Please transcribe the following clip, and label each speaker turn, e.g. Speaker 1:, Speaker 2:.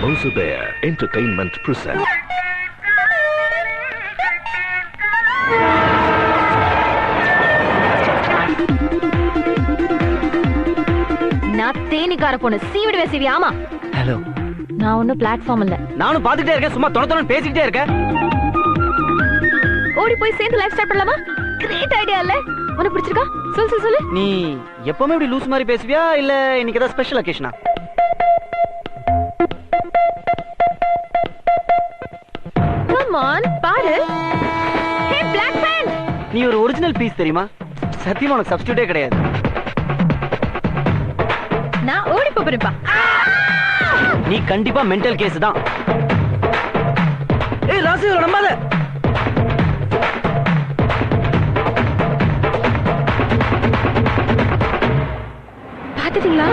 Speaker 1: Mosubear Entertainment presents.
Speaker 2: நான் தேனிக்கார பொண்ணு சீவிடுவே CV. ஆமா,
Speaker 3: ஹலோ.
Speaker 2: நான் ஒன்னும் பிளாட்ஃபார்ம் இல்ல.
Speaker 3: நானும் பாத்துட்டே இருக்கேன், சும்மா தொண பேசிக்கிட்டே இருக்கேன்.
Speaker 2: ஓடி போய் சேர்ந்து லைஃப் ஸ்டார்ட் பண்ணலாமா? கிரேட் ஐடியா இல்ல? உனக்கு பிடிச்சிருக்கா? சொல்லு.
Speaker 3: நீ எப்பவுமே இப்படி லூஸ் மாதிரி பேசுவியா இல்ல இன்னைக்கு ஏதாவது ஸ்பெஷல் அகேஷனா?
Speaker 2: கம் ஆன், பாரு. ஹே Black Pant,
Speaker 3: நீ ஒரு ஒரிஜினல் பீஸ் தெரியுமா? சத்தியமா உனக்கு சப்ஸ்டிட்யூட்டே கிடையாது.
Speaker 2: நான் ஓடி போறேன்ப்பா.
Speaker 3: நீ கண்டிப்பா மென்டல் கேஸ் தான். ஏய் ராசி, இவள நம்பாத.
Speaker 2: பாத்துட்டீங்களா?